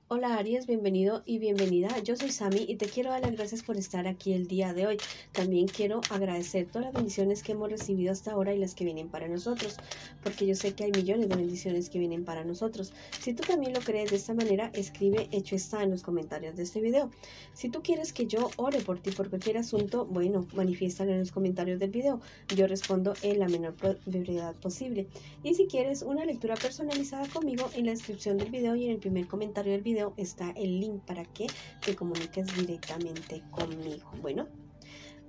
Hola Aries, bienvenido y bienvenida. Yo soy Sami y te quiero dar las gracias por estar aquí el día de hoy. También quiero agradecer todas las bendiciones que hemos recibido hasta ahora y las que vienen para nosotros, porque yo sé que hay millones de bendiciones que vienen para nosotros. Si tú también lo crees de esta manera, escribe hecho está en los comentarios de este video. Si tú quieres que yo ore por ti por cualquier asunto, bueno, manifiéstalo en los comentarios del video. Yo respondo en la menor brevedad posible. Y si quieres una lectura personalizada conmigo, en la descripción del video y en el primer comentario del video está el link para que te comuniques directamente conmigo. Bueno,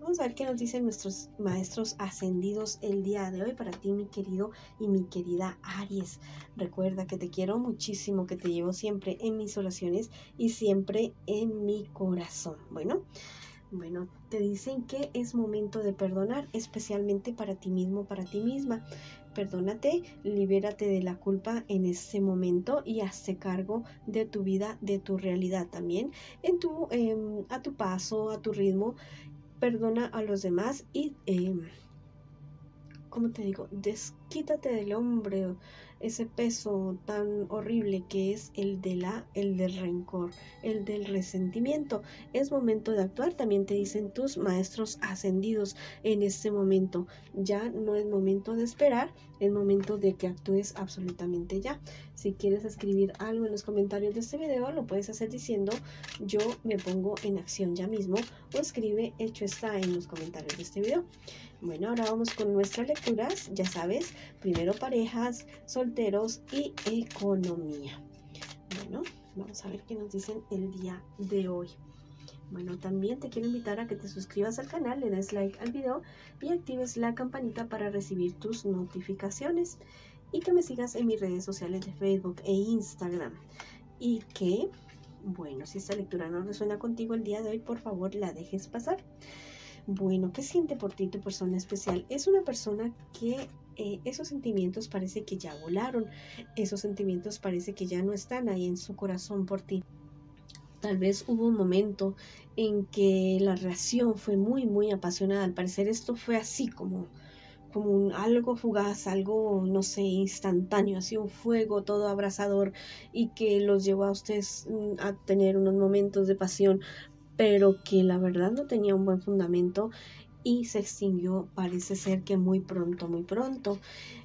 vamos a ver qué nos dicen nuestros maestros ascendidos el día de hoy para ti, mi querido y mi querida Aries. Recuerda que te quiero muchísimo, que te llevo siempre en mis oraciones y siempre en mi corazón. Bueno, te dicen que es momento de perdonar, especialmente para ti mismo, para ti misma. Perdónate, libérate de la culpa en este momento y hazte cargo de tu vida, de tu realidad también, a tu paso, a tu ritmo. Perdona a los demás y, ¿cómo te digo? Desquítate del hombre ese peso tan horrible que es el del rencor, el del resentimiento. Es momento de actuar, también te dicen tus maestros ascendidos en este momento. Ya no es momento de esperar, es momento de que actúes absolutamente ya. Si quieres escribir algo en los comentarios de este video, lo puedes hacer diciendo yo me pongo en acción ya mismo, o escribe hecho está en los comentarios de este video. Bueno, ahora vamos con nuestras lecturas, ya sabes, primero parejas, solteros y economía. Bueno, vamos a ver qué nos dicen el día de hoy. Bueno, también te quiero invitar a que te suscribas al canal, le des like al video y actives la campanita para recibir tus notificaciones. Y que me sigas en mis redes sociales de Facebook e Instagram. Y que, bueno, si esta lectura no resuena contigo el día de hoy, por favor la dejes pasar. Bueno, ¿qué siente por ti tu persona especial? Es una persona que esos sentimientos parece que ya volaron, esos sentimientos parece que ya no están ahí en su corazón por ti. Tal vez hubo un momento en que la relación fue muy apasionada. Al parecer esto fue así como algo fugaz, algo, no sé, instantáneo, así un fuego todo abrasador y que los llevó a ustedes a tener unos momentos de pasión, pero que la verdad no tenía un buen fundamento y se extinguió, parece ser que muy pronto, muy pronto.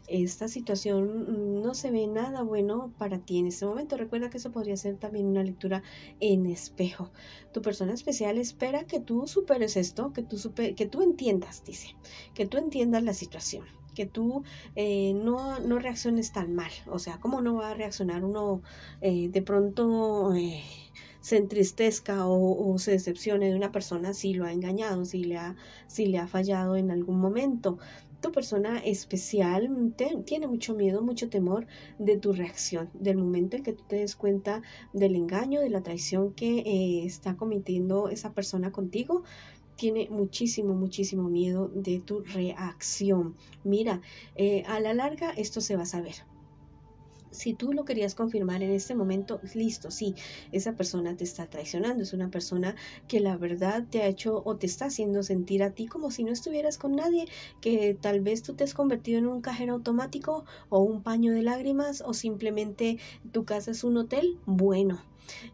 Esta situación no se ve nada bueno para ti en este momento. Recuerda que eso podría ser también una lectura en espejo. Tu persona especial espera que tú superes esto, que tú entiendas, dice, que tú entiendas la situación, que tú no reacciones tan mal. O sea, ¿cómo no va a reaccionar uno de pronto? Se entristezca o se decepcione de una persona si lo ha engañado, si le ha fallado en algún momento. Tu persona especial tiene mucho miedo, mucho temor de tu reacción, del momento en que tú te des cuenta del engaño, de la traición que está cometiendo esa persona contigo. Tiene muchísimo miedo de tu reacción. Mira, a la larga esto se va a saber. Si tú lo querías confirmar en este momento, listo, sí, esa persona te está traicionando, es una persona que la verdad te ha hecho o te está haciendo sentir a ti como si no estuvieras con nadie, que tal vez tú te has convertido en un cajero automático o un paño de lágrimas o simplemente tu casa es un hotel. Bueno,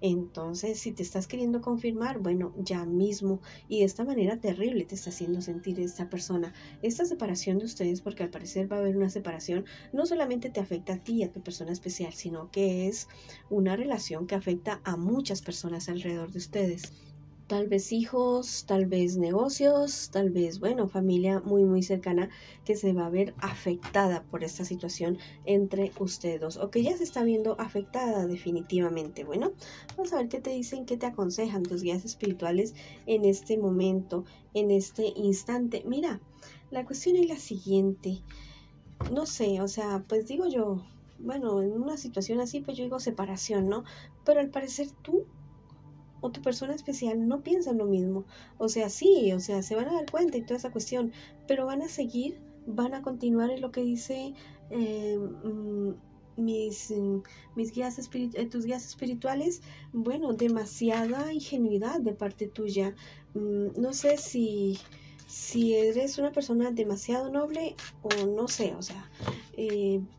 entonces si te estás queriendo confirmar, bueno, ya mismo, y de esta manera terrible te está haciendo sentir esta persona. Esta separación de ustedes, porque al parecer va a haber una separación, no solamente te afecta a ti y a tu persona especial, sino que es una relación que afecta a muchas personas alrededor de ustedes. Tal vez hijos, tal vez negocios, tal vez, bueno, familia muy cercana que se va a ver afectada por esta situación entre ustedes dos, o que ya se está viendo afectada definitivamente. Bueno, vamos a ver qué te dicen, qué te aconsejan tus guías espirituales en este momento, en este instante. Mira, la cuestión es la siguiente. No sé, o sea, pues digo yo, bueno, en una situación así, pues yo digo separación, ¿no? Pero al parecer tú o tu persona especial no piensan lo mismo. O sea, sí, o sea, se van a dar cuenta y toda esa cuestión, pero van a seguir, van a continuar en lo que dice eh, mm, mis, mis tus guías espirituales. Bueno, demasiada ingenuidad de parte tuya. No sé si eres una persona demasiado noble o no sé, o sea,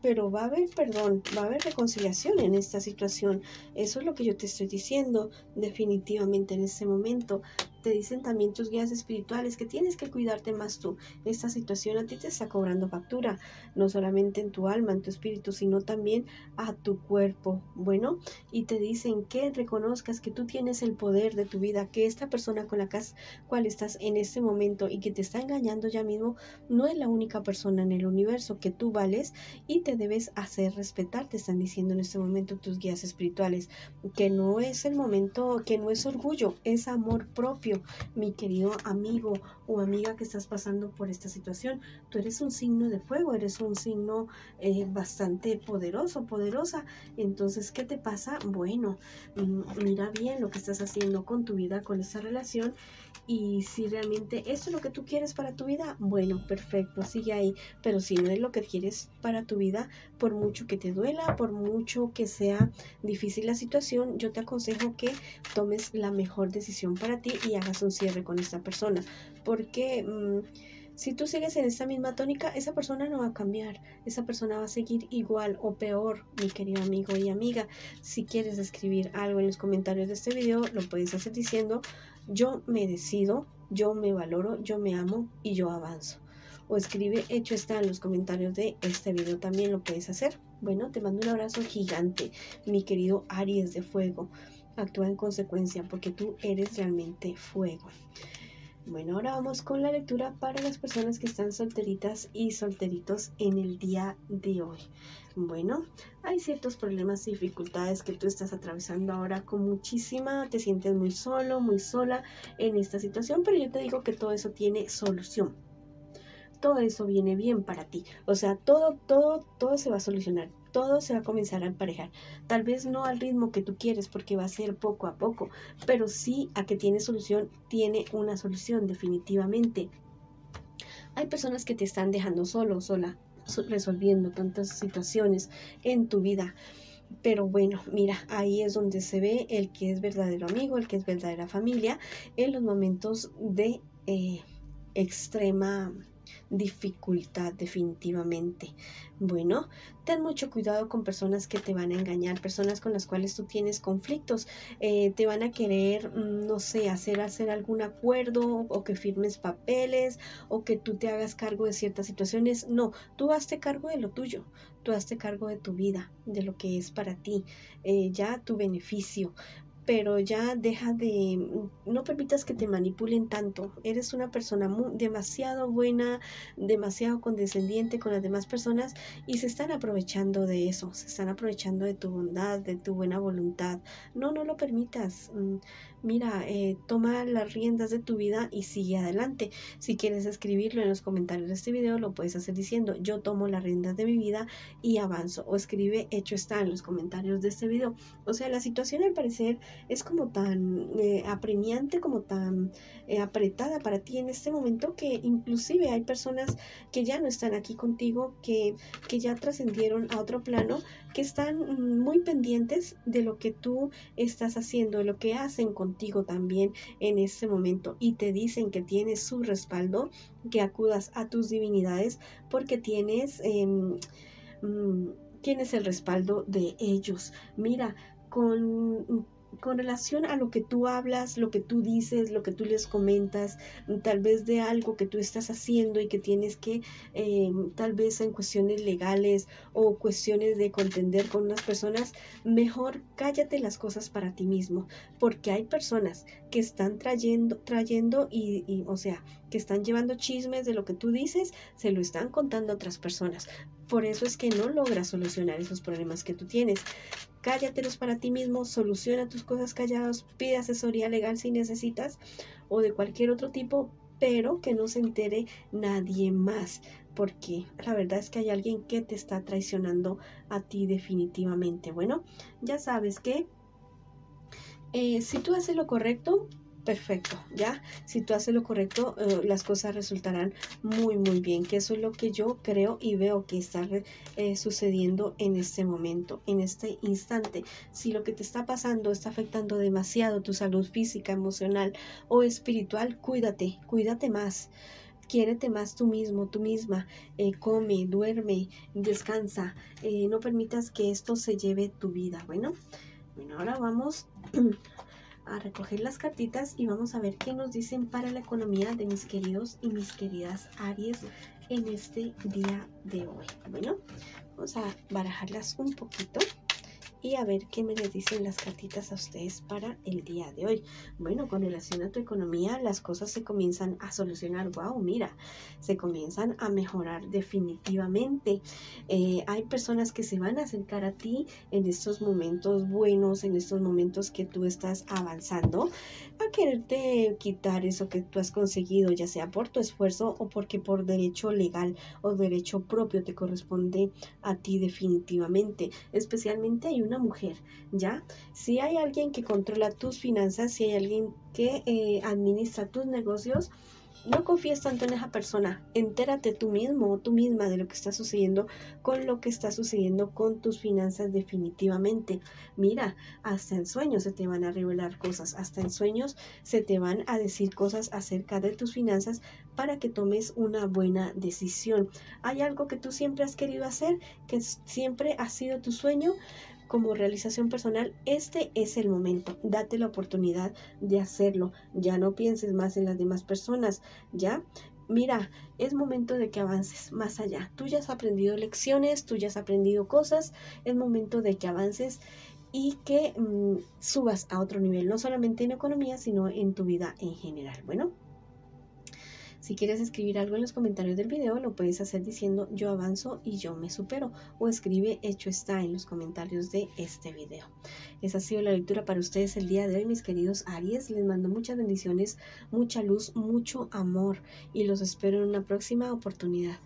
pero va a haber perdón, va a haber reconciliación en esta situación. Eso es lo que yo te estoy diciendo definitivamente en este momento. Te dicen también tus guías espirituales que tienes que cuidarte más tú. Esta situación a ti te está cobrando factura, no solamente en tu alma, en tu espíritu, sino también a tu cuerpo. Bueno, y te dicen que reconozcas que tú tienes el poder de tu vida, que esta persona con la cual estás en este momento y que te está engañando ya mismo, no es la única persona en el universo, que tú vales y te debes hacer respetar. Te están diciendo en este momento tus guías espirituales que no es el momento, que no es orgullo, es amor propio. Mi querido amigo o amiga que estás pasando por esta situación, tú eres un signo de fuego, eres un signo bastante poderoso, poderosa. Entonces, ¿qué te pasa? Bueno, mira bien lo que estás haciendo con tu vida, con esta relación, y si realmente esto es lo que tú quieres para tu vida, bueno, perfecto, sigue ahí. Pero si no es lo que quieres para tu vida, por mucho que te duela, por mucho que sea difícil la situación, yo te aconsejo que tomes la mejor decisión para ti y hagas un cierre con esta persona, porque si tú sigues en esta misma tónica, esa persona no va a cambiar, esa persona va a seguir igual o peor, mi querido amigo y amiga. Si quieres escribir algo en los comentarios de este video, lo puedes hacer diciendo: yo me decido, yo me valoro, yo me amo y yo avanzo. O escribe hecho está en los comentarios de este video, también lo puedes hacer. Bueno, te mando un abrazo gigante, mi querido Aries de fuego. Actúa en consecuencia porque tú eres realmente fuego. Bueno, ahora vamos con la lectura para las personas que están solteritas y solteritos en el día de hoy. Bueno, hay ciertos problemas y dificultades que tú estás atravesando ahora con muchísima, te sientes muy solo, muy sola en esta situación, pero yo te digo que todo eso tiene solución. Todo eso viene bien para ti. O sea, todo se va a solucionar. Todo se va a comenzar a emparejar. Tal vez no al ritmo que tú quieres, porque va a ser poco a poco, pero sí a que tiene solución, tiene una solución definitivamente. Hay personas que te están dejando solo, sola, resolviendo tantas situaciones en tu vida. Pero bueno, mira, ahí es donde se ve el que es verdadero amigo, el que es verdadera familia, en los momentos de extrema dificultad, definitivamente. Bueno, ten mucho cuidado con personas que te van a engañar, personas con las cuales tú tienes conflictos, te van a querer, no sé, hacer algún acuerdo o que firmes papeles o que tú te hagas cargo de ciertas situaciones. No, tú hazte cargo de lo tuyo, tú hazte cargo de tu vida, de lo que es para ti, ya tu beneficio. Pero ya deja de, no permitas que te manipulen tanto. Eres una persona demasiado buena, demasiado condescendiente con las demás personas y se están aprovechando de eso, se están aprovechando de tu bondad, de tu buena voluntad. No, no lo permitas. Mira, toma las riendas de tu vida y sigue adelante. Si quieres escribirlo en los comentarios de este video, lo puedes hacer diciendo: yo tomo las riendas de mi vida y avanzo. O escribe hecho está en los comentarios de este video. O sea, la situación al parecer es como tan apremiante, como tan apretada para ti en este momento, que inclusive hay personas que ya no están aquí contigo, que ya trascendieron a otro plano, que están muy pendientes de lo que tú estás haciendo, de lo que hacen contigo también en este momento, y te dicen que tienes su respaldo, que acudas a tus divinidades porque tienes el respaldo de ellos. Mira, con relación a lo que tú hablas, lo que tú dices, lo que tú les comentas, tal vez de algo que tú estás haciendo y que tienes que, tal vez en cuestiones legales o cuestiones de contender con unas personas, mejor cállate las cosas para ti mismo, porque hay personas que están trayendo o sea, que están llevando chismes de lo que tú dices, se lo están contando a otras personas. Por eso es que no logras solucionar esos problemas que tú tienes. Cállatelos para ti mismo, soluciona tus cosas callados, pide asesoría legal si necesitas o de cualquier otro tipo, pero que no se entere nadie más, porque la verdad es que hay alguien que te está traicionando a ti definitivamente. Bueno, ya sabes que si tú haces lo correcto, perfecto, ¿ya? Si tú haces lo correcto, las cosas resultarán muy, muy bien, que eso es lo que yo creo y veo que está sucediendo en este momento, en este instante. Si lo que te está pasando está afectando demasiado tu salud física, emocional o espiritual, cuídate, cuídate más. quiérete más tú mismo, tú misma, come, duerme, descansa, no permitas que esto se lleve tu vida. Bueno, ahora vamos a recoger las cartitas y vamos a ver qué nos dicen para la economía de mis queridos y mis queridas Aries en este día de hoy. Bueno, vamos a barajarlas un poquito y a ver qué me les dicen las cartitas a ustedes para el día de hoy. Bueno, con relación a tu economía, las cosas se comienzan a solucionar. Wow, mira, se comienzan a mejorar definitivamente. Hay personas que se van a acercar a ti en estos momentos buenos, en estos momentos que tú estás avanzando, a quererte quitar eso que tú has conseguido, ya sea por tu esfuerzo o porque por derecho legal o derecho propio te corresponde a ti definitivamente. Especialmente hay una mujer, ¿ya? Si hay alguien que controla tus finanzas, si hay alguien que administra tus negocios, no confíes tanto en esa persona. Entérate tú mismo o tú misma de lo que está sucediendo con lo que está sucediendo con tus finanzas definitivamente. Mira, hasta en sueños se te van a revelar cosas, hasta en sueños se te van a decir cosas acerca de tus finanzas para que tomes una buena decisión. Hay algo que tú siempre has querido hacer, que siempre ha sido tu sueño como realización personal. Este es el momento. Date la oportunidad de hacerlo. Ya no pienses más en las demás personas, ¿ya? Mira, es momento de que avances más allá. Tú ya has aprendido lecciones, tú ya has aprendido cosas. Es momento de que avances y que subas a otro nivel, no solamente en economía, sino en tu vida en general. Bueno, si quieres escribir algo en los comentarios del video, lo puedes hacer diciendo yo avanzo y yo me supero, o escribe hecho está en los comentarios de este video. Esa ha sido la lectura para ustedes el día de hoy, mis queridos Aries. Les mando muchas bendiciones, mucha luz, mucho amor y los espero en una próxima oportunidad.